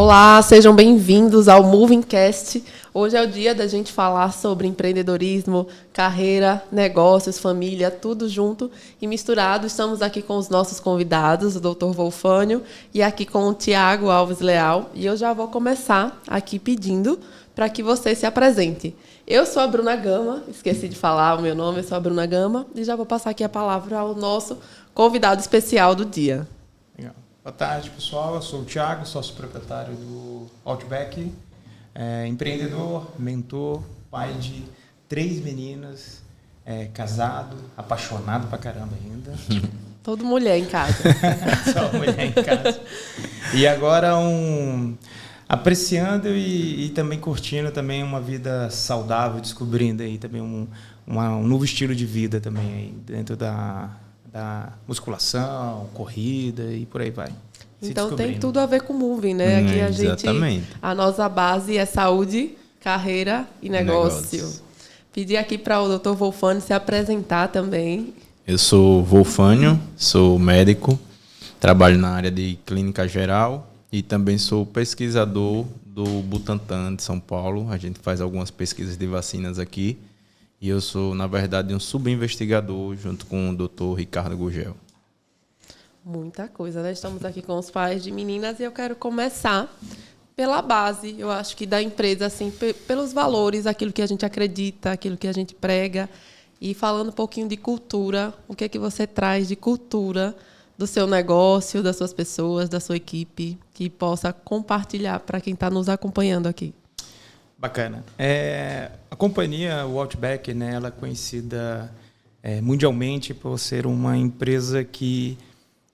Olá, sejam bem-vindos ao Movingcast. Hoje é o dia da gente falar sobre empreendedorismo, carreira, negócios, família, tudo junto e misturado. Estamos aqui com os nossos convidados, o Dr. Wolfânio, e aqui com o Tiago Alves Leal. E eu já vou começar aqui pedindo para que você se apresente. Eu sou a Bruna Gama, esqueci de falar o meu nome, eu sou a Bruna Gama, e já vou passar aqui a palavra ao nosso convidado especial do dia. Legal. Boa tarde, pessoal. Eu sou o Tiago, sócio proprietário do Outback, empreendedor, mentor, pai de 3 meninas, casado, apaixonado pra caramba ainda. Todo mulher em casa. Só mulher em casa. E agora apreciando e também curtindo também uma vida saudável, descobrindo aí também um novo estilo de vida também aí dentro da musculação, corrida e por aí vai. Então tem tudo a ver com moving, né? Aqui Exatamente. A nossa base é saúde, carreira e negócio. Pedi aqui para o Dr. Wolfânio se apresentar também. Eu sou Wolfânio, sou médico, trabalho na área de clínica geral e também sou pesquisador do Butantan de São Paulo. A gente faz algumas pesquisas de vacinas aqui. E eu sou, na verdade, um subinvestigador junto com o Dr. Ricardo Gurgel. Muita coisa, né? Estamos aqui com os pais de meninas e eu quero começar pela base, eu acho que da empresa, assim, pelos valores, aquilo que a gente acredita, aquilo que a gente prega. E falando um pouquinho de cultura, o que é que você traz de cultura do seu negócio, das suas pessoas, da sua equipe, que possa compartilhar para quem está nos acompanhando aqui. Bacana. A companhia, o Outback, né, ela é conhecida mundialmente por ser uma empresa que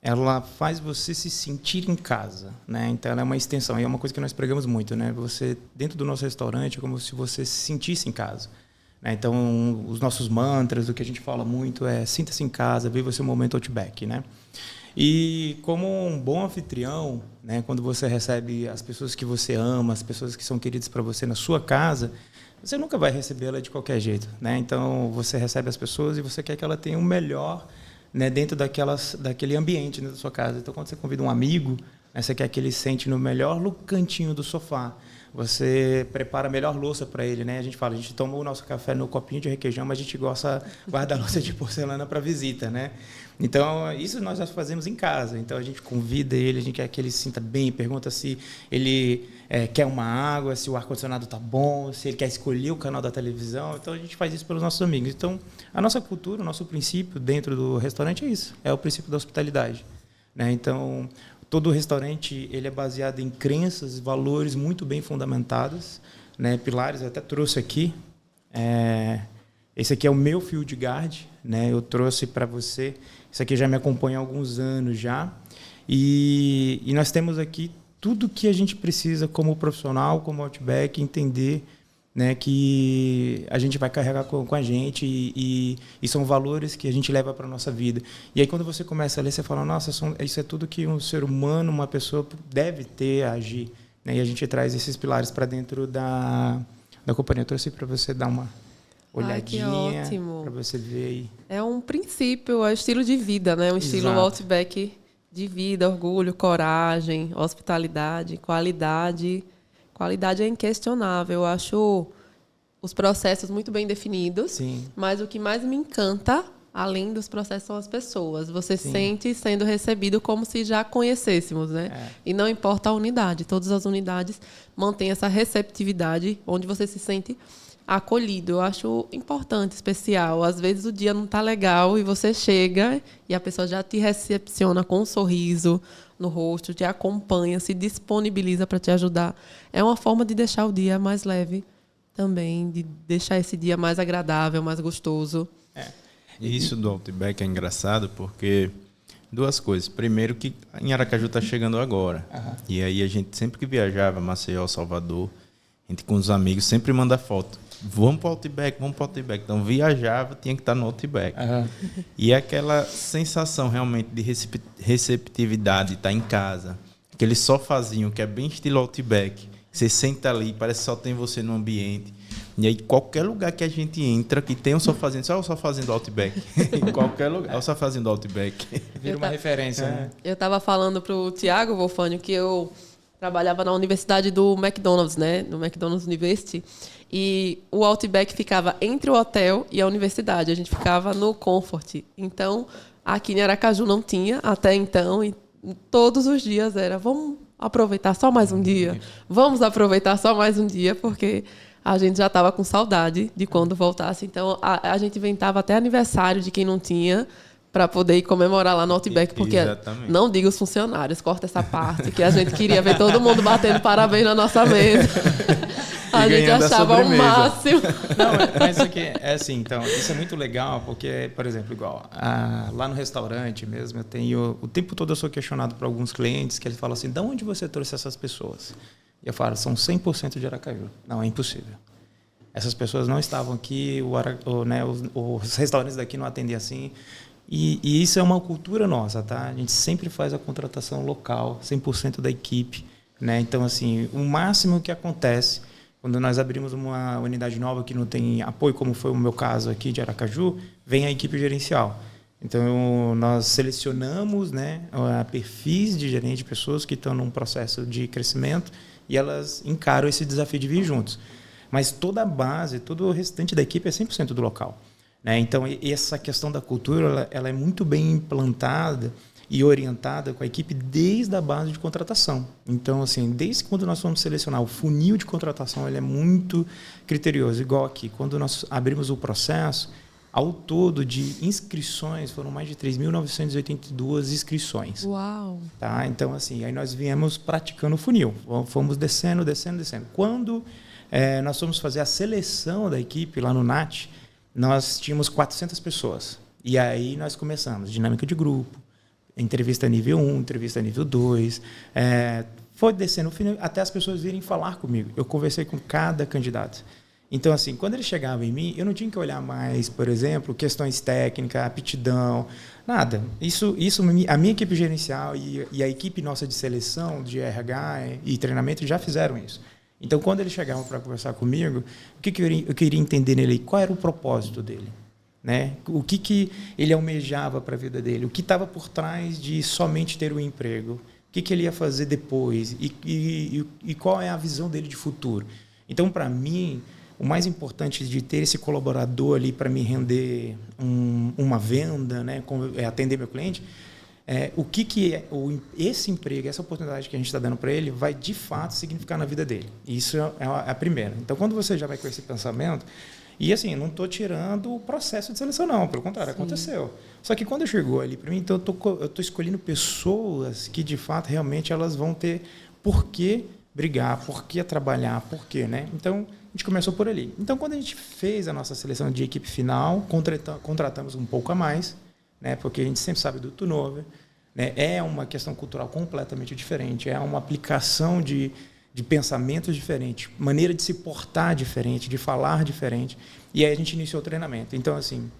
ela faz você se sentir em casa, né? Então ela é uma extensão, e é uma coisa que nós pregamos muito, né? Você dentro do nosso restaurante é como se você se sentisse em casa, né? Então os nossos mantras, o que a gente fala muito é sinta-se em casa, viva o seu momento Outback, né? E como um bom anfitrião, né, quando você recebe as pessoas que você ama, as pessoas que são queridas para você na sua casa, você nunca vai recebê-la de qualquer jeito, né? Então você recebe as pessoas e você quer que ela tenha o melhor, né, dentro daquele ambiente, né, da sua casa. Então quando você convida um amigo, né, você quer que ele sente no melhor cantinho do sofá. Você prepara a melhor louça para ele, né? A gente toma o nosso café no copinho de requeijão, mas a gente guarda a louça de porcelana para visita, né? Então, isso nós já fazemos em casa. Então, a gente convida ele, a gente quer que ele se sinta bem, pergunta se ele quer uma água, se o ar-condicionado está bom, se ele quer escolher o canal da televisão. Então, a gente faz isso pelos nossos amigos. Então, a nossa cultura, o nosso princípio dentro do restaurante é isso. É o princípio da hospitalidade, né? Então, todo restaurante ele é baseado em crenças, valores muito bem fundamentados, né? Pilares, eu até trouxe aqui. Esse aqui é o meu field guard, né? Eu trouxe para você. Isso aqui já me acompanha há alguns anos já. E nós temos aqui tudo que a gente precisa como profissional, como Outback, entender, né, que a gente vai carregar com a gente e são valores que a gente leva para a nossa vida. E aí, quando você começa a ler, você fala, nossa, isso é tudo que um ser humano, uma pessoa deve ter, agir. Né? E a gente traz esses pilares para dentro da companhia. Eu trouxe para você dar uma olhadinha, para você ver aí. É um princípio, é um estilo de vida, né? Um estilo Outback de vida, orgulho, coragem, hospitalidade, qualidade. Qualidade é inquestionável. Eu acho os processos muito bem definidos. Sim. Mas o que mais me encanta, além dos processos, são as pessoas. Você sente sendo recebido como se já conhecêssemos, né? E não importa a unidade. Todas as unidades mantêm essa receptividade, onde você se sente acolhido. Eu acho importante, especial. Às vezes o dia não está legal e você chega e a pessoa já te recepciona com um sorriso no rosto, te acompanha, se disponibiliza para te ajudar. É uma forma de deixar o dia mais leve também, de deixar esse dia mais agradável, mais gostoso. E isso do Outback é engraçado porque duas coisas. Primeiro que em Aracaju está chegando agora. E aí a gente sempre que viajava, Maceió, Salvador, a gente com os amigos sempre manda foto. Vamos para o Outback, vamos para o Outback. Então, viajava, tinha que estar no Outback. E aquela sensação realmente de receptividade, estar em casa. Aquele sofazinho que é bem estilo Outback. Você senta ali, parece que só tem você no ambiente. E aí, qualquer lugar que a gente entra, que tem um sofazinho, só o sofazinho do Outback. Em qualquer lugar, é o sofazinho do Outback. Vira uma referência, né? Eu estava falando para o Tiago Wolfânio que eu trabalhava na universidade do McDonald's, né? No McDonald's University. E o Outback ficava entre o hotel e a universidade. A gente ficava no Comfort. Então, aqui em Aracaju não tinha até então. E todos os dias era, vamos aproveitar só mais um dia. Vamos aproveitar só mais um dia, porque a gente já estava com saudade de quando voltasse. Então, a gente inventava até aniversário de quem não tinha, para poder ir comemorar lá no Outback, porque Exatamente. não diga os funcionários, corta essa parte, que a gente queria ver todo mundo batendo parabéns na nossa mesa. A gente achava o máximo. Não, mas isso aqui é assim, então, isso é muito legal, porque, por exemplo, igual, lá no restaurante mesmo, eu tenho, o tempo todo eu sou questionado por alguns clientes, que eles falam assim, de onde você trouxe essas pessoas? E eu falo, são 100% de Aracaju. Não, é impossível. Essas pessoas não estavam aqui, os restaurantes daqui não atendiam assim. E isso é uma cultura nossa, tá? A gente sempre faz a contratação local, 100% da equipe, né? Então, assim, o máximo que acontece quando nós abrimos uma unidade nova que não tem apoio, como foi o meu caso aqui de Aracaju, vem a equipe gerencial. Então, nós selecionamos, né, perfis de gerente de pessoas que estão num processo de crescimento e elas encaram esse desafio de vir juntos. Mas toda a base, todo o restante da equipe é 100% do local. Então, essa questão da cultura ela é muito bem implantada e orientada com a equipe desde a base de contratação. Então, assim, desde quando nós vamos selecionar o funil de contratação, ele é muito criterioso. Igual aqui, quando nós abrimos o processo, ao todo de inscrições, foram mais de 3.982 inscrições. Uau! Tá? Então, assim, aí nós viemos praticando o funil. Fomos descendo. Quando nós fomos fazer a seleção da equipe lá no NAT, nós tínhamos 400 pessoas. E aí nós começamos dinâmica de grupo, entrevista nível 1, entrevista nível 2. Foi descendo até as pessoas virem falar comigo. Eu conversei com cada candidato. Então, assim, quando ele chegava em mim, eu não tinha que olhar mais, por exemplo, questões técnicas, aptidão, nada. Isso a minha equipe gerencial e a equipe nossa de seleção, de RH e treinamento já fizeram isso. Então, quando eles chegavam para conversar comigo, o que eu queria entender nele? Qual era o propósito dele? Né? O que ele almejava para a vida dele? O que estava por trás de somente ter um emprego? O que ele ia fazer depois? E qual é a visão dele de futuro? Então, para mim, o mais importante de ter esse colaborador ali para me render uma venda, né? Atender meu cliente, esse emprego, essa oportunidade que a gente está dando para ele vai, de fato, significar na vida dele. Isso é a primeira. Então, quando você já vai com esse pensamento... E, assim, não estou tirando o processo de seleção, não. Pelo contrário, aconteceu. Só que quando chegou ali para mim, então eu estou escolhendo pessoas que, de fato, realmente elas vão ter por que brigar, por que trabalhar, por quê, né? Então, a gente começou por ali. Então, quando a gente fez a nossa seleção de equipe final, contratamos um pouco a mais, né? Porque a gente sempre sabe do turnover, né? É uma questão cultural completamente diferente, é uma aplicação de pensamentos diferentes, maneira de se portar diferente, de falar diferente. E aí a gente iniciou o treinamento. Então, assim,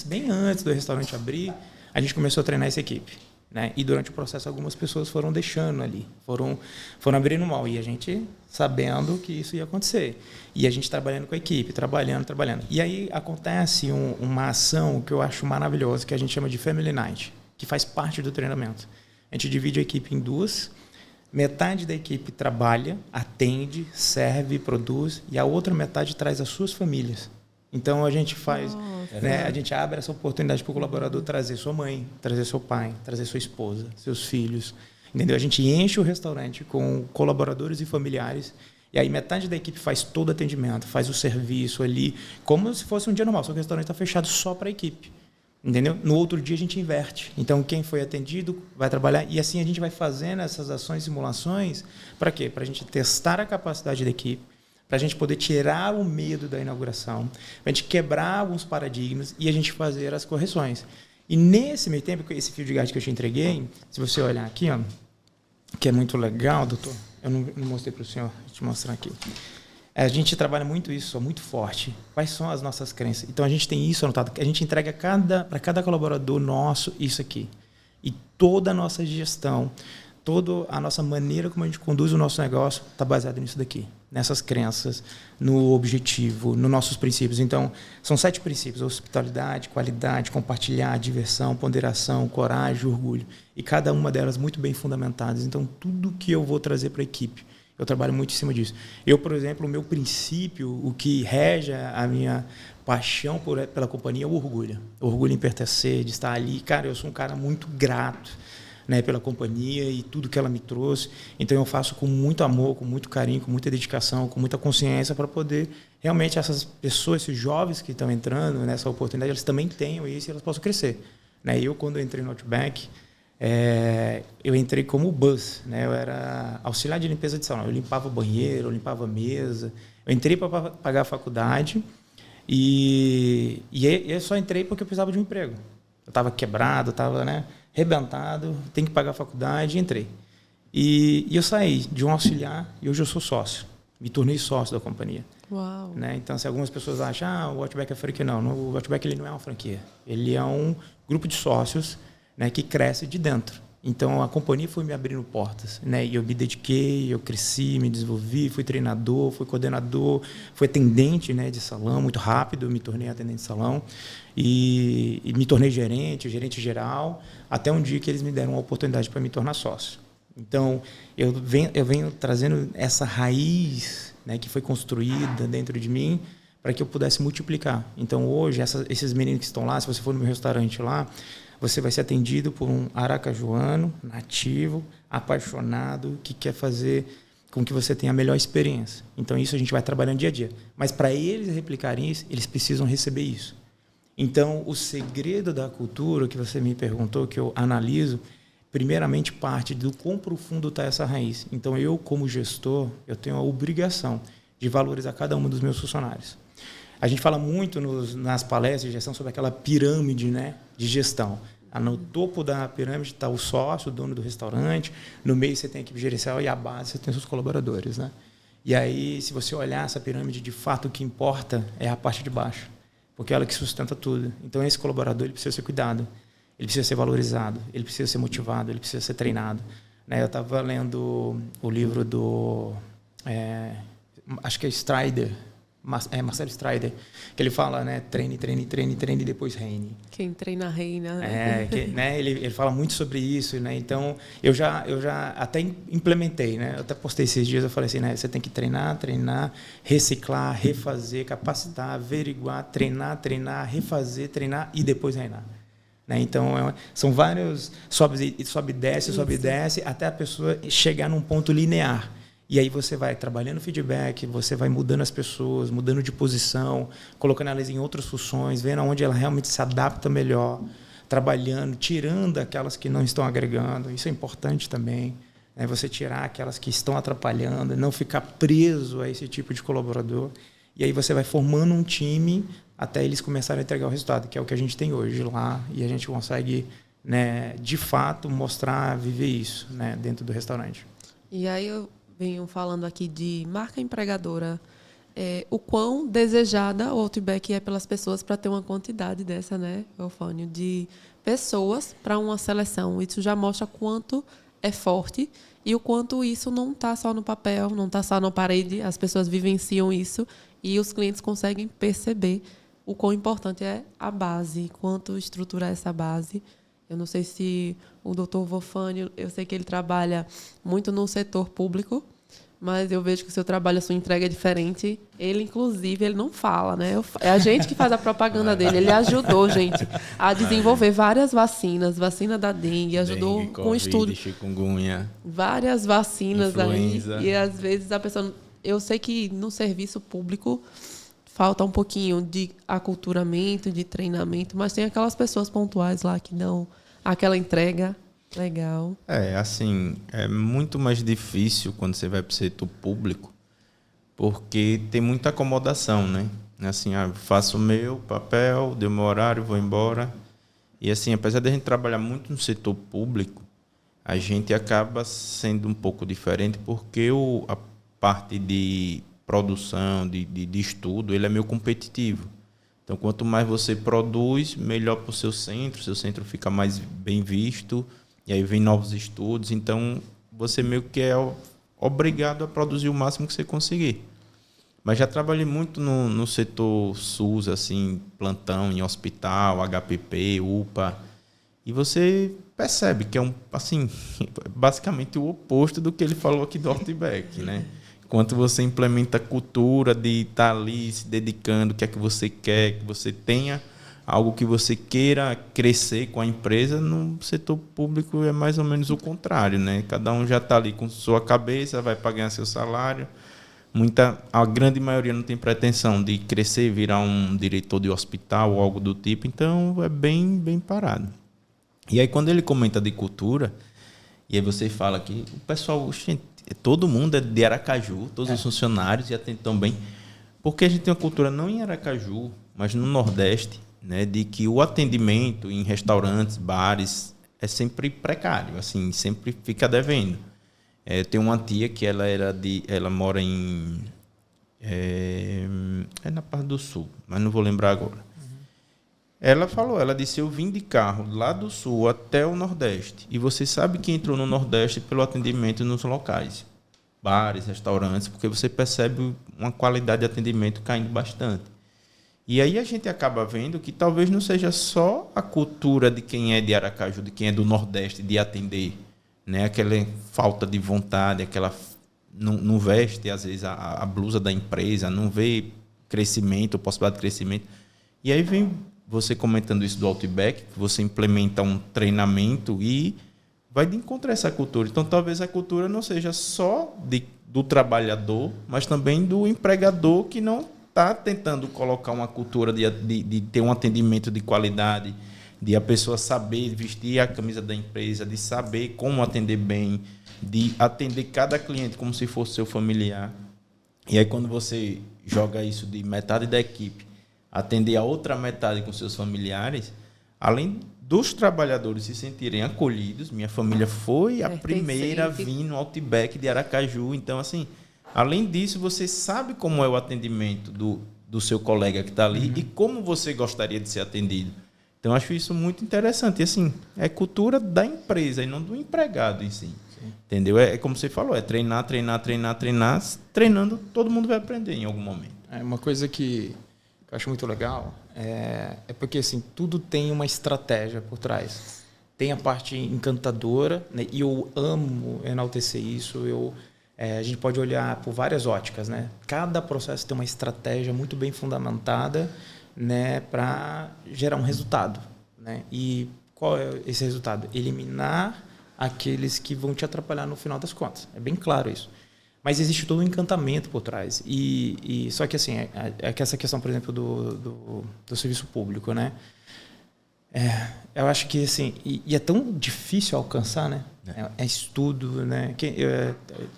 bem antes do restaurante abrir, a gente começou a treinar essa equipe, né? E durante o processo algumas pessoas foram deixando ali, foram abrindo mão. E a gente sabendo que isso ia acontecer. E a gente trabalhando com a equipe, trabalhando. E aí acontece uma ação que eu acho maravilhosa, que a gente chama de Family Night, que faz parte do treinamento. A gente divide a equipe em duas. Metade da equipe trabalha, atende, serve, produz, e a outra metade traz as suas famílias. Então, a gente faz, né, a gente abre essa oportunidade para o colaborador trazer sua mãe, trazer seu pai, trazer sua esposa, seus filhos. Entendeu? A gente enche o restaurante com colaboradores e familiares, e aí metade da equipe faz todo o atendimento, faz o serviço ali, como se fosse um dia normal, só que o restaurante está fechado só para a equipe. Entendeu? No outro dia a gente inverte. Então, quem foi atendido vai trabalhar. E assim a gente vai fazendo essas ações, simulações. Para quê? Para a gente testar a capacidade da equipe, para a gente poder tirar o medo da inauguração, para a gente quebrar alguns paradigmas e a gente fazer as correções. E nesse meio tempo, esse fio de guide que eu te entreguei, se você olhar aqui, ó, que é muito legal, doutor, eu não mostrei para o senhor, vou te mostrar aqui. A gente trabalha muito isso, muito forte. Quais são as nossas crenças? Então, a gente tem isso anotado. A gente entrega para cada colaborador nosso isso aqui. E toda a nossa gestão, toda a nossa maneira como a gente conduz o nosso negócio está baseada nisso daqui, nessas crenças, no objetivo, nos nossos princípios. Então, são 7 princípios: hospitalidade, qualidade, compartilhar, diversão, ponderação, coragem, orgulho. E cada uma delas muito bem fundamentadas. Então, tudo que eu vou trazer para a equipe, eu trabalho muito em cima disso. Eu, por exemplo, o meu princípio, o que rege a minha paixão pela companhia é o orgulho. O orgulho em pertencer, de estar ali. Cara, eu sou um cara muito grato, né, pela companhia e tudo que ela me trouxe. Então, eu faço com muito amor, com muito carinho, com muita dedicação, com muita consciência para poder, realmente, essas pessoas, esses jovens que estão entrando nessa oportunidade, eles também tenham isso e elas possam crescer. Né? Eu, quando eu entrei no Outback, eu entrei como buzz, né? Eu era auxiliar de limpeza de salão. Eu limpava banheiro, eu limpava mesa. Eu entrei para pagar a faculdade e eu só entrei porque eu precisava de um emprego. Eu estava quebrado, estava, né, arrebentado, tenho que pagar a faculdade, e entrei. E eu saí de um auxiliar e hoje eu sou sócio. Me tornei sócio da companhia. Uau. Né? Então, se algumas pessoas acham o Outback é franquia, não. O Outback ele não é uma franquia. Ele é um grupo de sócios, né, que cresce de dentro. Então, a companhia foi me abrindo portas, né? E eu me dediquei, eu cresci, me desenvolvi, fui treinador, fui coordenador, fui atendente, né, de salão, muito rápido, me tornei atendente de salão e me tornei gerente geral, até um dia que eles me deram uma oportunidade para me tornar sócio. Então, eu venho trazendo essa raiz, né, que foi construída dentro de mim para que eu pudesse multiplicar. Então, hoje, esses meninos que estão lá, se você for no meu restaurante lá, você vai ser atendido por um aracajuano, nativo, apaixonado, que quer fazer com que você tenha a melhor experiência. Então, isso a gente vai trabalhando dia a dia. Mas, para eles replicarem isso, eles precisam receber isso. Então, o segredo da cultura que você me perguntou, que eu analiso, primeiramente parte do quão profundo está essa raiz. Então, eu, como gestor, eu tenho a obrigação de valorizar cada um dos meus funcionários. A gente fala muito nas palestras de gestão sobre aquela pirâmide, né, de gestão. No topo da pirâmide está o sócio, o dono do restaurante, no meio você tem a equipe gerencial e a base você tem os seus colaboradores. Né? E aí, se você olhar essa pirâmide, de fato, o que importa é a parte de baixo, porque é ela que sustenta tudo. Então, esse colaborador ele precisa ser cuidado, ele precisa ser valorizado, ele precisa ser motivado, ele precisa ser treinado. Né? Eu estava lendo o livro do... acho que é Strider, Marcelo Strider, que ele fala, né, treine e depois reine. Quem treina reina. Né, ele fala muito sobre isso, né? Então eu já até implementei, né? Eu até postei esses dias, eu falei assim, né, você tem que treinar, reciclar, refazer, capacitar, averiguar, treinar, refazer, treinar e depois reinar. Né? Então são vários sobe e desce, até a pessoa chegar num ponto linear. E aí você vai trabalhando feedback, você vai mudando as pessoas, mudando de posição, colocando elas em outras funções, vendo onde ela realmente se adapta melhor, trabalhando, tirando aquelas que não estão agregando. Isso é importante também, né? Você tirar aquelas que estão atrapalhando, não ficar preso a esse tipo de colaborador. E aí você vai formando um time até eles começarem a entregar o resultado, que é o que a gente tem hoje lá, e a gente consegue, né, de fato, mostrar, viver isso, né, dentro do restaurante. E aí eu venho falando aqui de marca empregadora, o quão desejada o Outback é pelas pessoas para ter uma quantidade dessa, né, Eufânio, de pessoas para uma seleção. Isso já mostra quanto é forte e o quanto isso não está só no papel, não está só na parede, as pessoas vivenciam isso e os clientes conseguem perceber o quão importante é a base, quanto estruturar essa base. Eu não sei se o Dr. Wolfânio, eu sei que ele trabalha muito no setor público, mas eu vejo que o seu trabalho, a sua entrega é diferente. Ele, inclusive, ele não fala, né? É a gente que faz a propaganda dele. Ele ajudou, gente, a desenvolver várias vacinas, vacina da dengue, ajudou dengue, com o estudo. Chikungunya, várias vacinas influenza. Aí. E às vezes a pessoa... Eu sei que no serviço público falta um pouquinho de aculturamento, de treinamento, mas tem aquelas pessoas pontuais lá que dão aquela entrega legal. Assim, é muito mais difícil quando você vai para o setor público, porque tem muita acomodação, né? Assim, faço o meu papel, deu meu horário, vou embora. E assim, apesar de a gente trabalhar muito no setor público, a gente acaba sendo um pouco diferente, porque a parte de produção, de estudo, ele é meio competitivo. Então, quanto mais você produz, melhor para o seu centro fica mais bem visto, e aí vem novos estudos. Então, você meio que é obrigado a produzir o máximo que você conseguir. Mas já trabalhei muito no setor SUS, assim, plantão em hospital, HPP, UPA, e você percebe que é assim, basicamente o oposto do que ele falou aqui do Outback, né? Enquanto você implementa a cultura de estar ali se dedicando, o que é que você quer, que você tenha algo que você queira crescer com a empresa, no setor público é mais ou menos o contrário, né? Cada um já está ali com sua cabeça, vai pagar seu salário. A grande maioria não tem pretensão de crescer, virar um diretor de hospital ou algo do tipo, então é bem parado. E aí quando ele comenta de cultura, e aí você fala que o pessoal, todo mundo é de Aracaju, todos os funcionários, e atendem tão bem, porque a gente tem uma cultura não em Aracaju, mas no Nordeste, né, de que o atendimento em restaurantes, bares, é sempre precário, assim, sempre fica devendo. Eu tenho uma tia que ela mora na parte do Sul, mas não vou lembrar agora. Ela disse, eu vim de carro lá do Sul até o Nordeste, e você sabe que entrou no Nordeste pelo atendimento nos locais, bares, restaurantes, porque você percebe uma qualidade de atendimento caindo bastante. E aí a gente acaba vendo que talvez não seja só a cultura de quem é de Aracaju, de quem é do Nordeste, de atender, né? Aquela falta de vontade, não veste, às vezes, a blusa da empresa, não vê crescimento, possibilidade de crescimento. E aí vem você comentando isso do Outback, que você implementa um treinamento e vai de encontrar essa cultura. Então, talvez a cultura não seja só do trabalhador, mas também do empregador que não está tentando colocar uma cultura de ter um atendimento de qualidade, de a pessoa saber vestir a camisa da empresa, de saber como atender bem, de atender cada cliente como se fosse seu familiar. E aí, quando você joga isso de metade da equipe, atender a outra metade com seus familiares, além dos trabalhadores se sentirem acolhidos, minha família foi a primeira a vir no Outback de Aracaju. Então, assim, além disso, você sabe como é o atendimento do seu colega que está ali e como você gostaria de ser atendido. Então, acho isso muito interessante. E, assim, é cultura da empresa e não do empregado em si. Sim. Entendeu? É como você falou, é treinar. Treinando, todo mundo vai aprender em algum momento. É uma coisa que eu acho muito legal é porque, assim, tudo tem uma estratégia por trás. Tem a parte encantadora, né? E eu amo enaltecer isso. A gente pode olhar por várias óticas, né? Cada processo tem uma estratégia muito bem fundamentada, né, para gerar um resultado, né? E qual é esse resultado? Eliminar aqueles que vão te atrapalhar no final das contas. É bem claro isso. Mas existe todo um encantamento por trás. Só que, assim, que essa questão, por exemplo, do serviço público, né? Eu acho que, assim, e é tão difícil alcançar, né? É estudo, né?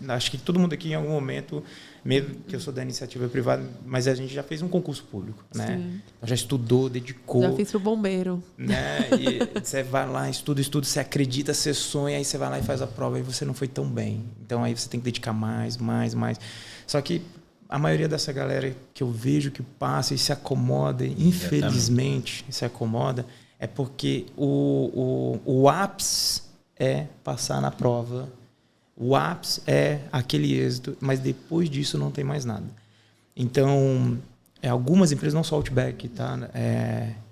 Acho que todo mundo aqui, em algum momento, mesmo que eu sou da iniciativa privada, mas a gente já fez um concurso público, né? Já estudou, dedicou. Já fiz pro bombeiro. Né? E você vai lá, estuda, você acredita, você sonha, aí você vai lá e faz a prova e você não foi tão bem. Então, aí você tem que dedicar mais. Só que a maioria dessa galera que eu vejo que passa e se acomoda, infelizmente, se acomoda, é porque o ápice é passar na prova, o ápice é aquele êxito, mas depois disso não tem mais nada. Então, algumas empresas, não só o Outback, tá?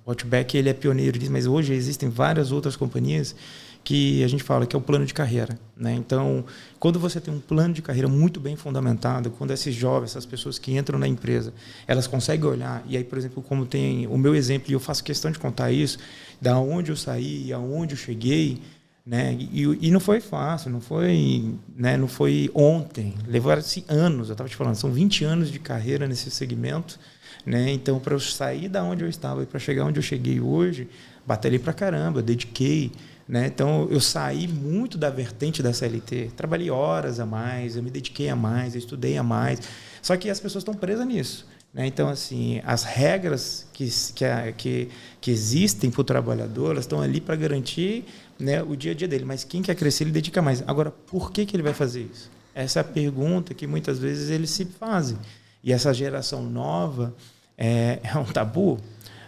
O Outback ele é pioneiro disso, mas hoje existem várias outras companhias que a gente fala que é o plano de carreira, né? Então, quando você tem um plano de carreira muito bem fundamentado, quando esses jovens, essas pessoas que entram na empresa, elas conseguem olhar, e aí, por exemplo, como tem o meu exemplo, e eu faço questão de contar isso, da onde eu saí, aonde eu cheguei, né? E não foi fácil, não foi ontem, levou-se anos, eu estava te falando, são 20 anos de carreira nesse segmento, né? Então, para eu sair da onde eu estava e para chegar onde eu cheguei hoje, batalhei para caramba, dediquei, né? Então, eu saí muito da vertente da CLT, trabalhei horas a mais, eu me dediquei a mais, eu estudei a mais, só que as pessoas estão presas nisso, né? Então, assim, as regras que existem para o trabalhador, elas estão ali para garantir, né, o dia a dia dele, mas quem quer crescer, ele dedica mais. Agora, por que ele vai fazer isso? Essa é a pergunta que muitas vezes eles se fazem. E essa geração nova é um tabu,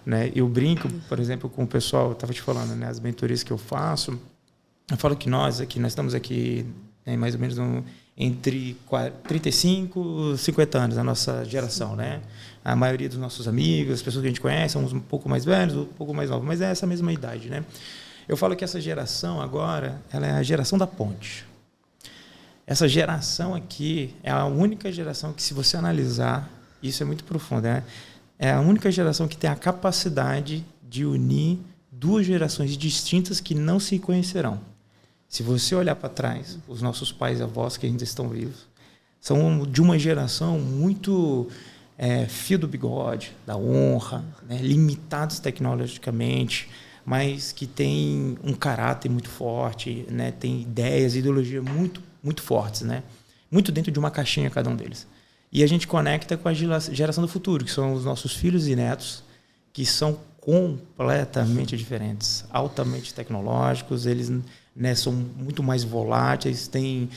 né? Eu brinco, por exemplo, com o pessoal, eu estava te falando, né, as mentorias que eu faço, eu falo que nós estamos aqui Tem mais ou menos entre 35 e 50 anos, a nossa geração, né? A maioria dos nossos amigos, as pessoas que a gente conhece, são um pouco mais velhos, um pouco mais novos, mas é essa mesma idade, né? Eu falo que essa geração agora, ela é a geração da ponte. Essa geração aqui é a única geração que, se você analisar, isso é muito profundo, né? É a única geração que tem a capacidade de unir duas gerações distintas que não se conhecerão. Se você olhar para trás, os nossos pais e avós que ainda estão vivos, são de uma geração muito fio do bigode, da honra, né? Limitados tecnologicamente, mas que tem um caráter muito forte, né? Tem ideias, ideologia muito, muito fortes, né? Muito dentro de uma caixinha cada um deles. E a gente conecta com a geração do futuro, que são os nossos filhos e netos, que são completamente diferentes, altamente tecnológicos, eles, né, são muito mais voláteis, têm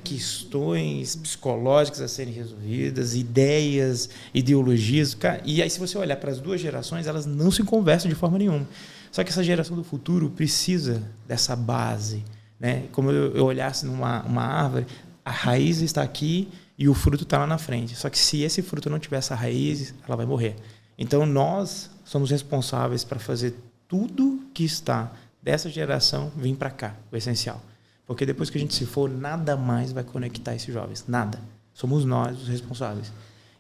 questões psicológicas a serem resolvidas, ideias, ideologias. E aí, se você olhar para as duas gerações, elas não se conversam de forma nenhuma. Só que essa geração do futuro precisa dessa base, né? Como eu olhasse numa árvore, a raiz está aqui e o fruto está lá na frente. Só que se esse fruto não tiver essa raiz, ela vai morrer. Então, nós somos responsáveis para fazer tudo que está dessa geração vir para cá, o essencial. Porque depois que a gente se for, nada mais vai conectar esses jovens. Nada. Somos nós os responsáveis.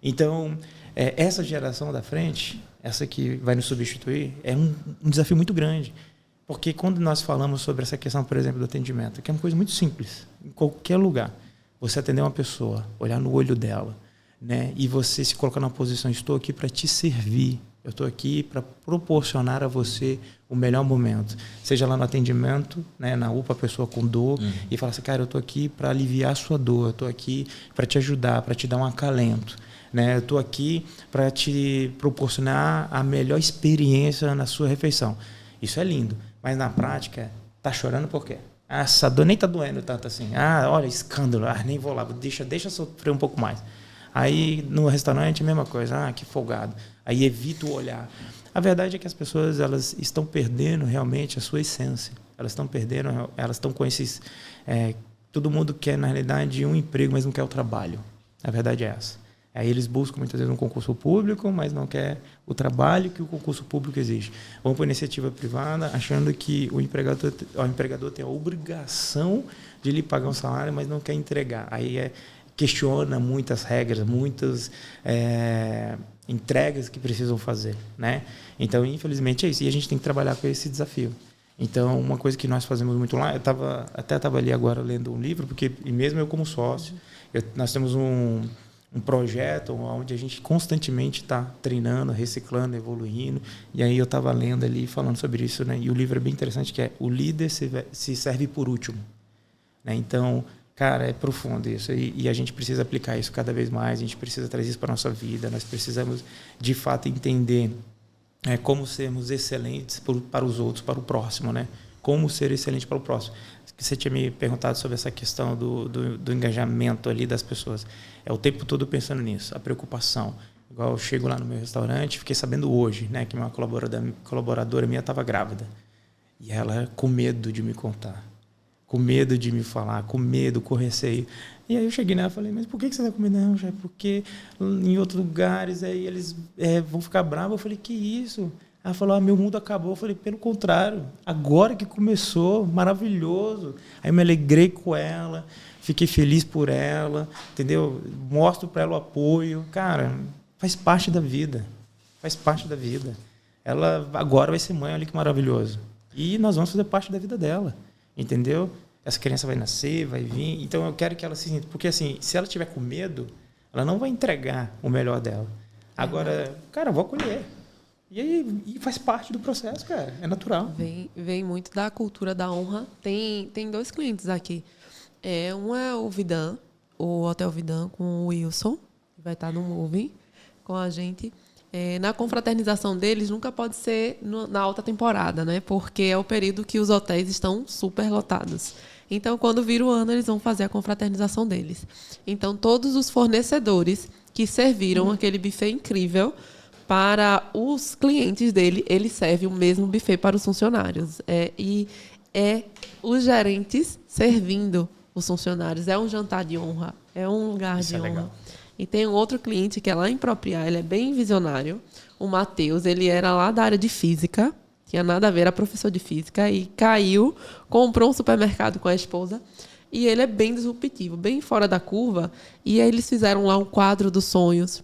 Então, essa geração da frente, essa que vai nos substituir, é um desafio muito grande. Porque quando nós falamos sobre essa questão, por exemplo, do atendimento, que é uma coisa muito simples, em qualquer lugar, você atender uma pessoa, olhar no olho dela, né, e você se colocar numa posição, estou aqui para te servir, eu estou aqui para proporcionar a você o melhor momento. Seja lá no atendimento, né, na UPA, a pessoa com dor, e fala assim, cara, eu estou aqui para aliviar a sua dor, eu estou aqui para te ajudar, para te dar um acalento. Né? Eu estou aqui para te proporcionar a melhor experiência na sua refeição. Isso é lindo, mas na prática, tá chorando por quê? Essa dor nem tá doendo tanto assim. Olha, escândalo, nem vou lá, deixa sofrer um pouco mais. Aí no restaurante a mesma coisa, que folgado. Aí evita o olhar. A verdade é que as pessoas, elas estão perdendo realmente a sua essência. Elas estão perdendo, elas estão com esses... todo mundo quer, na realidade, um emprego, mas não quer o trabalho. A verdade é essa. Aí eles buscam muitas vezes um concurso público, mas não quer o trabalho que o concurso público exige. Vão para a iniciativa privada, achando que o empregador tem a obrigação de lhe pagar um salário, mas não quer entregar. Aí questiona muitas regras, muitas entregas que precisam fazer, né? Então, infelizmente, é isso. E a gente tem que trabalhar com esse desafio. Então, uma coisa que nós fazemos muito lá, eu estava ali agora lendo um livro, porque e mesmo eu como sócio, nós temos um projeto onde a gente constantemente está treinando, reciclando, evoluindo. E aí eu estava lendo ali, falando sobre isso, né? E o livro é bem interessante, que é o líder se serve por último. Né? Então, cara, é profundo isso. E a gente precisa aplicar isso cada vez mais, a gente precisa trazer isso para a nossa vida, nós precisamos, de fato, entender como sermos excelentes para os outros, para o próximo, né? Como ser excelente para o próximo. Você tinha me perguntado sobre essa questão do engajamento ali das pessoas. É o tempo todo pensando nisso, a preocupação. Igual eu chego lá no meu restaurante, fiquei sabendo hoje, né, que uma colaboradora minha estava grávida. E ela com medo de me contar, com medo de me falar, com medo, com receio. E aí eu cheguei nela e falei, mas por que você está com medo? Não, já é porque em outros lugares aí eles vão ficar bravos. Eu falei, que isso? Ela falou, meu mundo acabou. Eu falei, pelo contrário, agora que começou, maravilhoso. Aí eu me alegrei com ela, fiquei feliz por ela, entendeu? Mostro para ela o apoio. Cara, faz parte da vida, faz parte da vida. Ela agora vai ser mãe, olha que maravilhoso. E nós vamos fazer parte da vida dela, entendeu? Essa criança vai nascer, vai vir. Então eu quero que ela se sinta, porque assim, se ela tiver com medo, ela não vai entregar o melhor dela. Agora, cara, eu vou acolher. E faz parte do processo, cara. É natural. Vem muito da cultura da honra. Tem 2 clientes aqui. Um é o Vidan, o Hotel Vidan, com o Wilson, que vai estar no Moving com a gente. Na confraternização deles, nunca pode ser na alta temporada, né? Porque é o período que os hotéis estão super lotados. Então, quando vira o ano, eles vão fazer a confraternização deles. Então, todos os fornecedores que serviram aquele buffet incrível para os clientes dele, ele serve o mesmo buffet para os funcionários. E os gerentes servindo os funcionários. É um jantar de honra, é um lugar Isso de honra. Legal. E tem um outro cliente que é lá em Propriá, ele é bem visionário. O Matheus, ele era lá da área de física, tinha nada a ver, era professor de física, e caiu, comprou um supermercado com a esposa, e ele é bem disruptivo, bem fora da curva, e aí eles fizeram lá um quadro dos sonhos,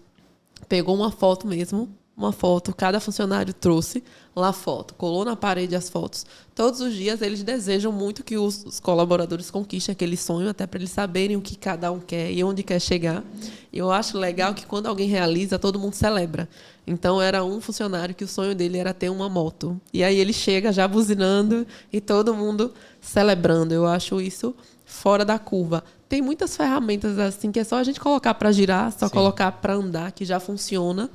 pegou uma foto mesmo, uma foto, cada funcionário trouxe lá a foto, colou na parede as fotos. Todos os dias eles desejam muito que os colaboradores conquistem aquele sonho, até para eles saberem o que cada um quer e onde quer chegar. E eu acho legal que quando alguém realiza, todo mundo celebra. Então era um funcionário que o sonho dele era ter uma moto. E aí ele chega já buzinando e todo mundo celebrando. Eu acho isso fora da curva. Tem muitas ferramentas assim que é só a gente colocar para girar, só colocar para andar, que já funciona.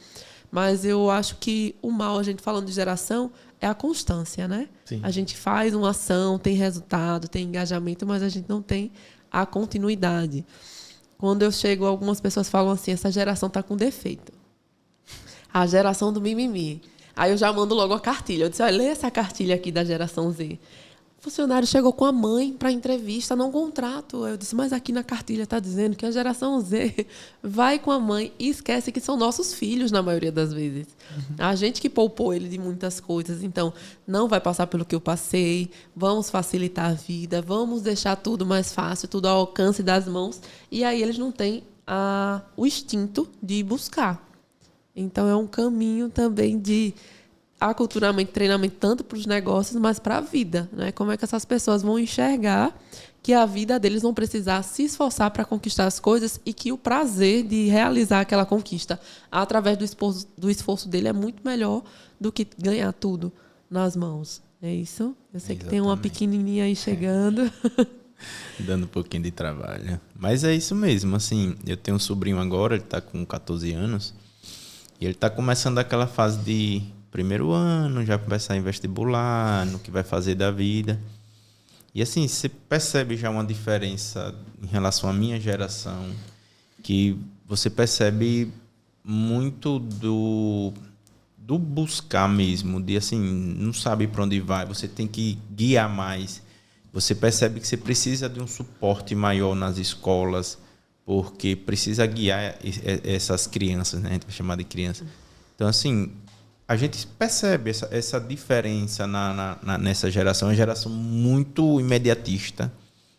Mas eu acho que o mal, a gente falando de geração, é a constância, né? Sim. A gente faz uma ação, tem resultado, tem engajamento, mas a gente não tem a continuidade. Quando eu chego, algumas pessoas falam assim, essa geração está com defeito. A geração do mimimi. Aí eu já mando logo a cartilha. Eu disse, olha, lê essa cartilha aqui da geração Z. O funcionário chegou com a mãe para a entrevista, não contrato. Eu disse, mas aqui na cartilha está dizendo que a geração Z vai com a mãe e esquece que são nossos filhos, na maioria das vezes. A gente que poupou ele de muitas coisas. Então, não vai passar pelo que eu passei, vamos facilitar a vida, vamos deixar tudo mais fácil, tudo ao alcance das mãos. E aí eles não têm o instinto de buscar. Então, é um caminho também de aculturamento, treinamento, tanto para os negócios, mas para a vida, né? Como é que essas pessoas vão enxergar que a vida deles vão precisar se esforçar para conquistar as coisas e que o prazer de realizar aquela conquista através do esforço dele é muito melhor do que ganhar tudo nas mãos. É isso? Eu sei que tem uma pequenininha aí chegando. Dando um pouquinho de trabalho. Mas é isso mesmo, assim, eu tenho um sobrinho agora, ele está com 14 anos, e ele está começando aquela fase de primeiro ano, já começar em vestibular, no que vai fazer da vida. E assim, você percebe já uma diferença em relação à minha geração, que você percebe muito do buscar mesmo, de assim, não sabe para onde vai, você tem que guiar mais. Você percebe que você precisa de um suporte maior nas escolas, porque precisa guiar essas crianças, né? A gente vai chamar de criança. Então, assim, a gente percebe essa diferença nessa geração. É uma geração muito imediatista.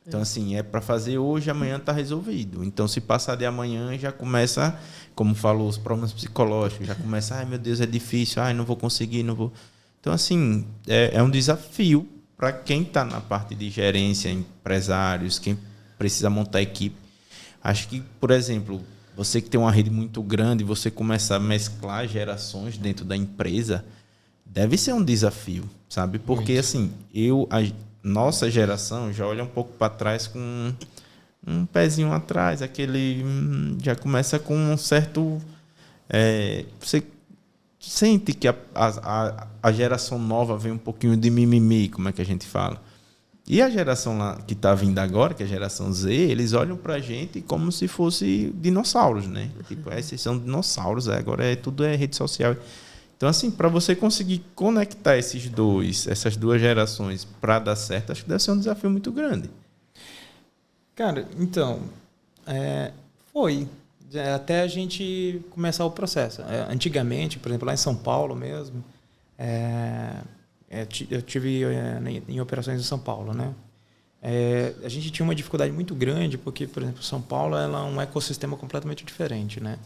Então, assim, é para fazer hoje, amanhã está resolvido. Então, se passar de amanhã, já começa, como falou, os problemas psicológicos. Já começa, ai, meu Deus, é difícil. Ai, não vou conseguir, não vou... Então, assim, é um desafio para quem está na parte de gerência, empresários, quem precisa montar equipe. Acho que, por exemplo, você que tem uma rede muito grande, você começar a mesclar gerações dentro da empresa, deve ser um desafio, sabe? Porque, muito. Assim, nossa geração já olha um pouco para trás com um pezinho atrás, aquele já começa com um certo... você sente que a geração nova vem um pouquinho de mimimi, como é que a gente fala. E a geração lá que está vindo agora, que é a geração Z, eles olham para a gente como se fosse dinossauros, né? Tipo, esses são dinossauros, agora tudo é rede social. Então, assim, para você conseguir conectar essas duas gerações para dar certo, acho que deve ser um desafio muito grande. Cara, então, foi. Até a gente começar o processo. Antigamente, por exemplo, lá em São Paulo mesmo, eu tive em operações em São Paulo, né? A gente tinha uma dificuldade muito grande porque, por exemplo, São Paulo ela é um ecossistema completamente diferente, né?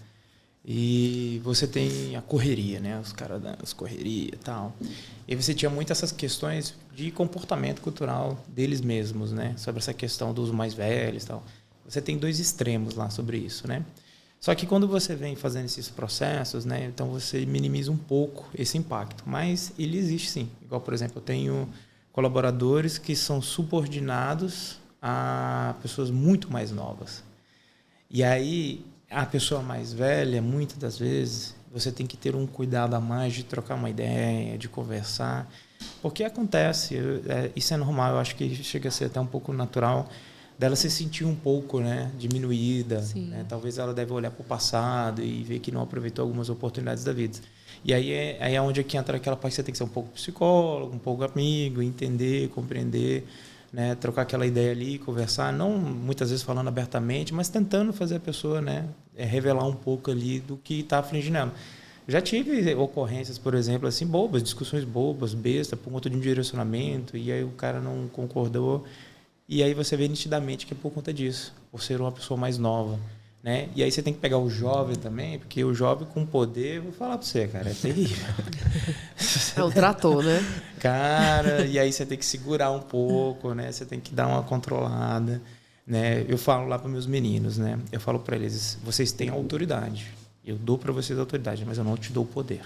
E você tem a correria, né? Os caras das correrias e tal. E você tinha muito essas questões de comportamento cultural deles mesmos, né? Sobre essa questão dos mais velhos e tal. Você tem dois extremos lá sobre isso, né? Só que quando você vem fazendo esses processos, né, então você minimiza um pouco esse impacto. Mas ele existe sim. Igual, por exemplo, eu tenho colaboradores que são subordinados a pessoas muito mais novas. E aí, a pessoa mais velha, muitas das vezes, você tem que ter um cuidado a mais de trocar uma ideia, de conversar. Porque acontece, isso é normal, eu acho que chega a ser até um pouco natural, dela se sentir um pouco, né, diminuída. Né? Talvez ela deve olhar para o passado e ver que não aproveitou algumas oportunidades da vida. E aí é onde entra aquela parte que você tem que ser um pouco psicólogo, um pouco amigo, entender, compreender. né, trocar aquela ideia ali, conversar, não muitas vezes falando abertamente, mas tentando fazer a pessoa, né, revelar um pouco ali do que está afligindo ela. Já tive ocorrências, por exemplo, assim, bobas, discussões bobas, besta, por conta de um direcionamento, e aí o cara não concordou, e aí você vê nitidamente que é por conta disso, por ser uma pessoa mais nova, né? E aí você tem que pegar o jovem também, porque o jovem com poder, vou falar para você, cara, é terrível. É um trator, né? Cara, e aí você tem que segurar um pouco, né? Você tem que dar uma controlada, né? Eu falo lá para meus meninos, né? Eu falo para eles, vocês têm autoridade. Eu dou para vocês a autoridade, mas eu não te dou o poder,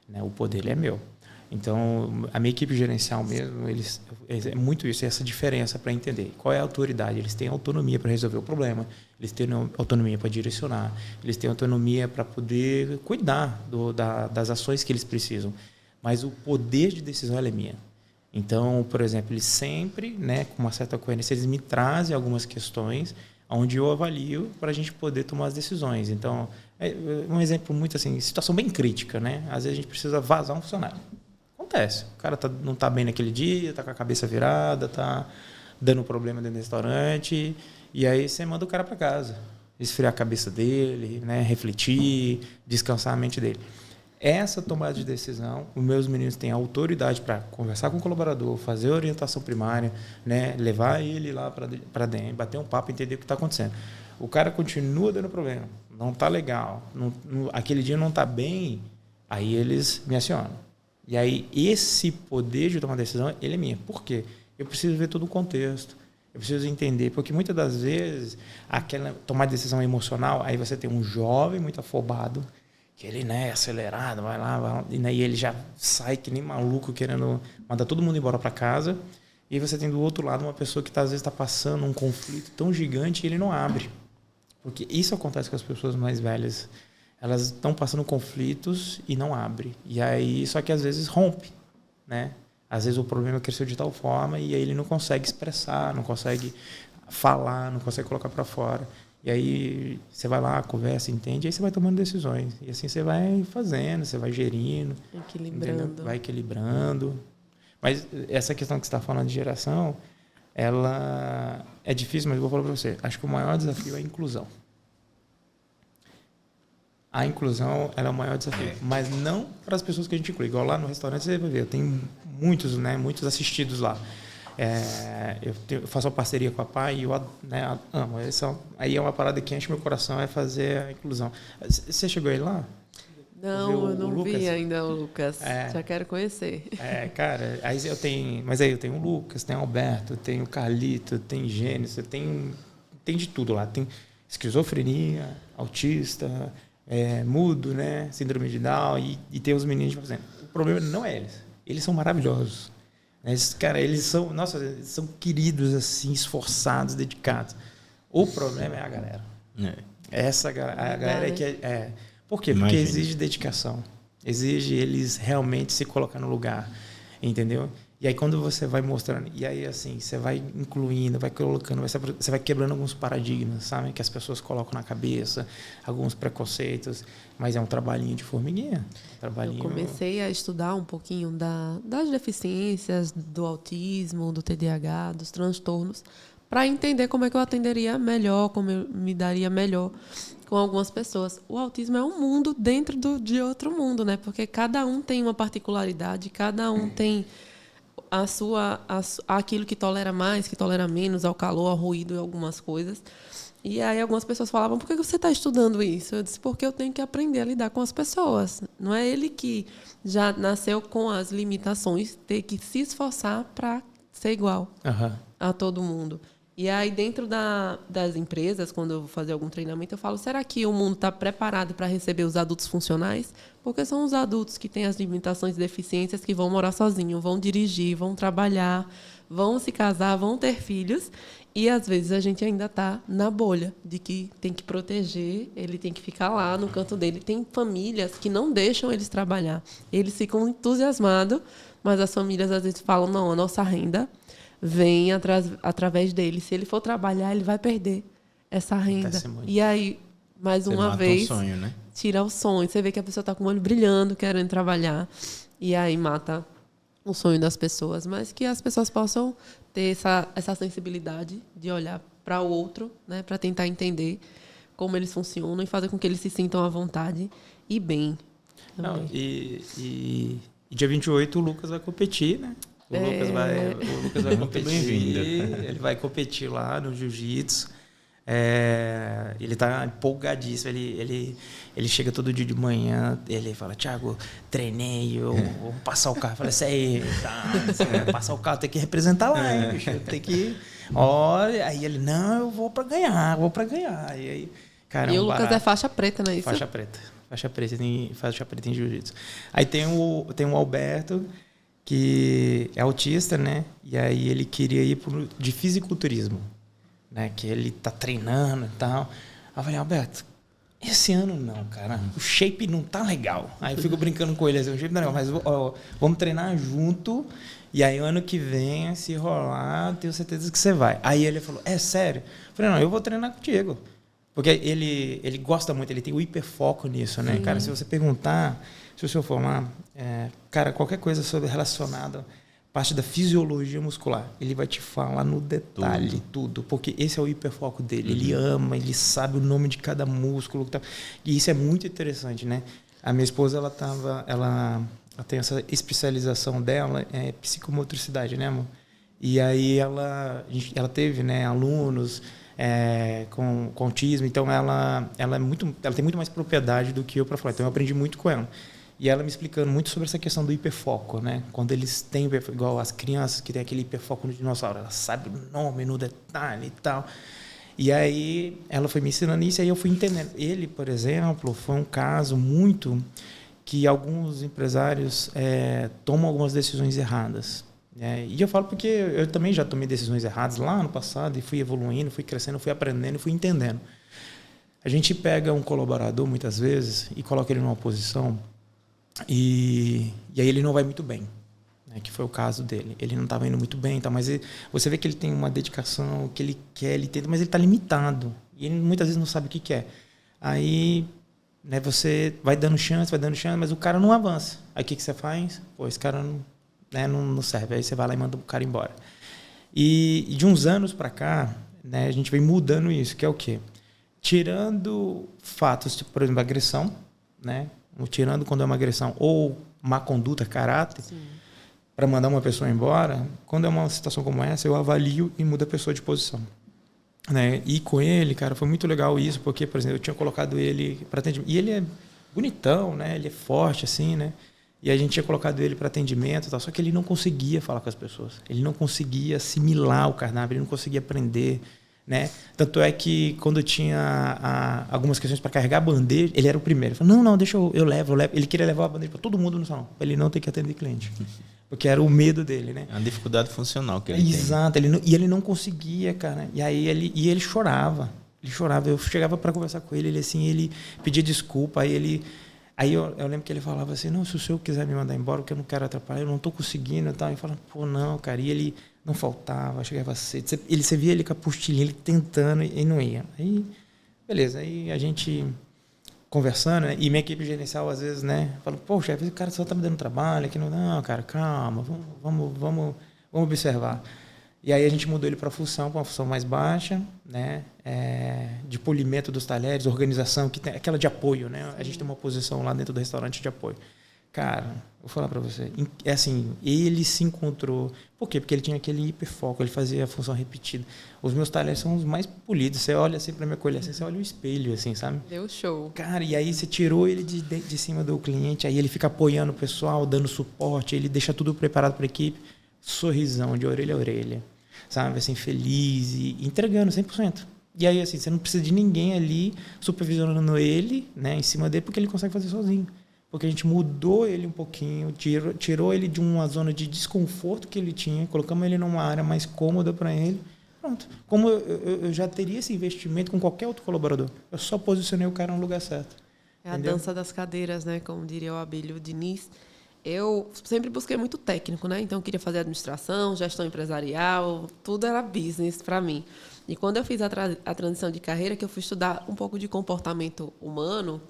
né? O poder ele é meu. Então, a minha equipe gerencial mesmo, eles é muito isso, essa diferença para entender. Qual é a autoridade? Eles têm autonomia para resolver o problema, eles têm autonomia para direcionar, eles têm autonomia para poder cuidar das ações que eles precisam. Mas o poder de decisão é minha. Então, por exemplo, eles sempre, né, com uma certa coerência, eles me trazem algumas questões onde eu avalio para a gente poder tomar as decisões. Então, um exemplo muito assim, situação bem crítica, né? Às vezes a gente precisa vazar um funcionário. Acontece. O cara não está bem naquele dia, está com a cabeça virada, está dando problema dentro do restaurante, e aí você manda o cara para casa, esfriar a cabeça dele, né, refletir, descansar a mente dele. Essa tomada de decisão, os meus meninos têm autoridade para conversar com o colaborador, fazer a orientação primária, né, levar ele lá para dentro, bater um papo, entender o que está acontecendo. O cara continua dando problema, não está legal, aquele dia não está bem, aí eles me acionam. E aí, esse poder de tomar decisão, ele é minha. Por quê? Eu preciso ver todo o contexto. Eu preciso entender. Porque muitas das vezes, aquela tomar decisão emocional, aí você tem um jovem muito afobado, que ele, né, é acelerado, vai lá, e aí ele já sai que nem maluco, querendo mandar todo mundo embora para casa. E você tem do outro lado uma pessoa que às vezes está passando um conflito tão gigante e ele não abre. Porque isso acontece com as pessoas mais velhas. Elas estão passando conflitos e não abrem. E aí, só que às vezes rompe, né? Às vezes o problema cresceu de tal forma e aí ele não consegue expressar, não consegue falar, não consegue colocar para fora. E aí você vai lá, conversa, entende, e aí você vai tomando decisões. E assim você vai fazendo, você vai gerindo. Equilibrando. Entendeu? Vai equilibrando. Mas essa questão que você está falando de geração, ela é difícil, mas eu vou falar para você. Acho que o maior desafio é a inclusão. A inclusão ela é o maior desafio, mas não para as pessoas que a gente inclui. Igual lá no restaurante você vai ver, eu tenho muitos, né, muitos assistidos lá. Eu faço uma parceria com a PAI e eu, né, amo. Aí é uma parada que enche meu coração, é fazer a inclusão. Você chegou aí lá? Não, eu não vi ainda o Lucas. Já quero conhecer. Cara, aí eu tenho o Lucas, tem o Alberto, tem o Carlito, tem Gênesis, tem de tudo lá. Tem esquizofrenia, autista, mudo, né? Síndrome de Down, e tem os meninos fazendo. O problema não é eles. Eles são maravilhosos. Eles são, nossa, eles são queridos, assim, esforçados, dedicados. O problema é a galera. A galera que Por quê? Porque exige dedicação. Exige eles realmente se colocar no lugar. Entendeu? E aí quando você vai mostrando, e aí assim, você vai incluindo, vai colocando, você vai quebrando alguns paradigmas, sabe? Que as pessoas colocam na cabeça, alguns preconceitos, mas é um trabalhinho de formiguinha. Eu comecei a estudar um pouquinho das deficiências, do autismo, do TDAH, dos transtornos, para entender como é que eu atenderia melhor, como eu me daria melhor com algumas pessoas. O autismo é um mundo dentro de outro mundo, né? Porque cada um tem uma particularidade, cada um tem aquilo que tolera mais, que tolera menos, ao calor, ao ruído e algumas coisas. E aí algumas pessoas falavam, por que você está estudando isso? Eu disse, porque eu tenho que aprender a lidar com as pessoas. Não é ele que já nasceu com as limitações, ter que se esforçar para ser igual a todo mundo. E aí, dentro das empresas, quando eu vou fazer algum treinamento, eu falo, será que o mundo está preparado para receber os adultos funcionais? Porque são os adultos que têm as limitações e deficiências que vão morar sozinhos, vão dirigir, vão trabalhar, vão se casar, vão ter filhos. E, às vezes, a gente ainda está na bolha de que tem que proteger, ele tem que ficar lá no canto dele. Tem famílias que não deixam eles trabalhar. Eles ficam entusiasmados, mas as famílias, às vezes, falam, não, a nossa renda vem através dele. Se ele for trabalhar, ele vai perder essa renda. E aí, mais uma vez, o sonho, né? Tira o sonho. Você vê que a pessoa está com o olho brilhando, querendo trabalhar. E aí mata o sonho das pessoas, mas que as pessoas possam ter essa sensibilidade de olhar para o outro, né, para tentar entender como eles funcionam e fazer com que eles se sintam à vontade e bem. Não, e dia 28 o Lucas vai competir, né? O Lucas vai competir. Ele vai competir lá no jiu-jitsu. Ele está empolgadíssimo. Ele chega todo dia de manhã, ele fala: Thiago, treinei, eu vou passar o carro. Eu falei: isso aí, você vai passar o carro, tem que representar lá, hein, bicho? Tem que. Olha, aí ele: não, eu vou para ganhar. E aí, cara, e o Lucas é faixa preta, não é isso? Faixa preta em jiu-jitsu. Aí tem o Alberto, que é autista, né? E aí ele queria ir de fisiculturismo, né? Que ele tá treinando e tal. Aí eu falei: Alberto, esse ano não, cara. O shape não tá legal. Aí eu fico brincando com ele assim: o shape não é legal, mas vamos treinar junto. E aí ano que vem, se rolar, tenho certeza que você vai. Aí ele falou: é sério? Eu falei: não, eu vou treinar contigo. Porque ele gosta muito, ele tem o hiperfoco nisso, né? Sim. Cara, se você perguntar, se o senhor for lá, cara, qualquer coisa sobre relacionada parte da fisiologia muscular, ele vai te falar no detalhe tudo, porque esse é o hiperfoco dele. Ele ama, ele sabe o nome de cada músculo. E isso é muito interessante, né? A minha esposa, ela tem essa especialização dela, psicomotricidade, né, amor? E aí ela teve, né, alunos com autismo, então ela tem muito mais propriedade do que eu para falar. Então eu aprendi muito com ela. E ela me explicando muito sobre essa questão do hiperfoco, né? Quando eles têm, igual as crianças que têm aquele hiperfoco no dinossauro, ela sabe o nome, no detalhe e tal. E aí ela foi me ensinando isso, e aí eu fui entendendo. Ele, por exemplo, foi um caso muito que alguns empresários tomam algumas decisões erradas. E eu falo porque eu também já tomei decisões erradas lá no passado e fui evoluindo, fui crescendo, fui aprendendo, fui entendendo. A gente pega um colaborador, muitas vezes, e coloca ele numa posição e aí ele não vai muito bem, né? Que foi o caso dele. Ele não estava indo muito bem, tá? Mas você vê que ele tem uma dedicação, que ele quer, ele tenta, mas ele está limitado. E ele muitas vezes não sabe o que quer. Aí, né, você vai dando chance, mas o cara não avança. Aí o que você faz? Pô, esse cara não serve. Aí você vai lá e manda o cara embora. E de uns anos para cá, né, a gente vem mudando isso, que é o quê? Tirando fatos, tipo, por exemplo, agressão, né? Tirando quando é uma agressão ou má conduta, caráter, para mandar uma pessoa embora, quando é uma situação como essa, eu avalio e mudo a pessoa de posição. Né? E com ele, cara, foi muito legal isso, porque, por exemplo, eu tinha colocado ele para atendimento. E ele é bonitão, né? Ele é forte, assim, né? E a gente tinha colocado ele para atendimento e tal, só que ele não conseguia falar com as pessoas. Ele não conseguia assimilar o cardápio, ele não conseguia aprender, né? Tanto é que quando eu tinha algumas questões para carregar a bandeja, ele era o primeiro. Ele falou: não, deixa eu levo. Ele queria levar a bandeja para todo mundo no salão, para ele não ter que atender cliente. Porque era o medo dele, né? É uma dificuldade funcional que ele tem. Exato, ele não conseguia, cara. E aí ele chorava. Ele chorava. Eu chegava para conversar com ele, ele pedia desculpa, Aí eu lembro que ele falava assim: não, se o senhor quiser me mandar embora, porque eu não quero atrapalhar, eu não estou conseguindo e tal. E eu falava: pô, não, cara. E ele não faltava, chegava cedo. Você via ele com a postilhinha, ele tentando e não ia. Aí, beleza. Aí a gente conversando, né? E minha equipe gerencial, às vezes, né? Fala: pô, chefe, o cara só tá me dando trabalho aqui. Não, cara, calma, vamos observar. E aí a gente mudou ele para uma função mais baixa, né? De polimento dos talheres, organização, que tem aquela de apoio, né? A gente tem uma posição lá dentro do restaurante de apoio. Cara, vou falar para você, assim, ele se encontrou. Por quê? Porque ele tinha aquele hiperfoco, ele fazia a função repetida. Os meus talheres são os mais polidos. Você olha assim para minha colher, assim, você olha o espelho, assim, sabe? Deu show. Cara, e aí você tirou ele de cima do cliente, aí ele fica apoiando o pessoal, dando suporte, ele deixa tudo preparado para a equipe, sorrisão de orelha a orelha, sabe? Assim, feliz e entregando 100%. E aí, assim, você não precisa de ninguém ali supervisionando ele, né, em cima dele, porque ele consegue fazer sozinho. Porque a gente mudou ele um pouquinho, tirou ele de uma zona de desconforto que ele tinha, colocamos ele numa área mais cômoda para ele. Pronto. Como eu já teria esse investimento com qualquer outro colaborador. Eu só posicionei o cara no lugar certo. É a dança das cadeiras, né? Como diria o Abílio Diniz. Eu sempre busquei muito técnico, né? Então, eu queria fazer administração, gestão empresarial, tudo era business para mim. E quando eu fiz a transição de carreira, que eu fui estudar um pouco de comportamento humano,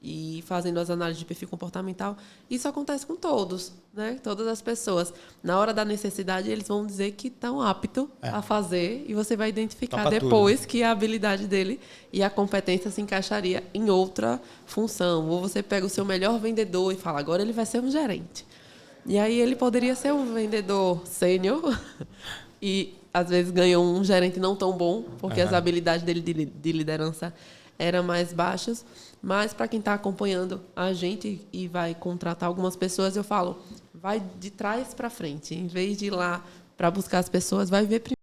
e fazendo as análises de perfil comportamental. Isso acontece com todos, né? Todas as pessoas. Na hora da necessidade, eles vão dizer que estão aptos a fazer e você vai identificar Topa depois tudo. que a habilidade dele e a competência se encaixaria em outra função. Ou você pega o seu melhor vendedor e fala, agora ele vai ser um gerente. E aí ele poderia ser um vendedor sênior e, às vezes, ganhou um gerente não tão bom, porque as habilidades dele de liderança eram mais baixas. Mas, para quem está acompanhando a gente e vai contratar algumas pessoas, eu falo, vai de trás para frente. Em vez de ir lá para buscar as pessoas, vai ver primeiro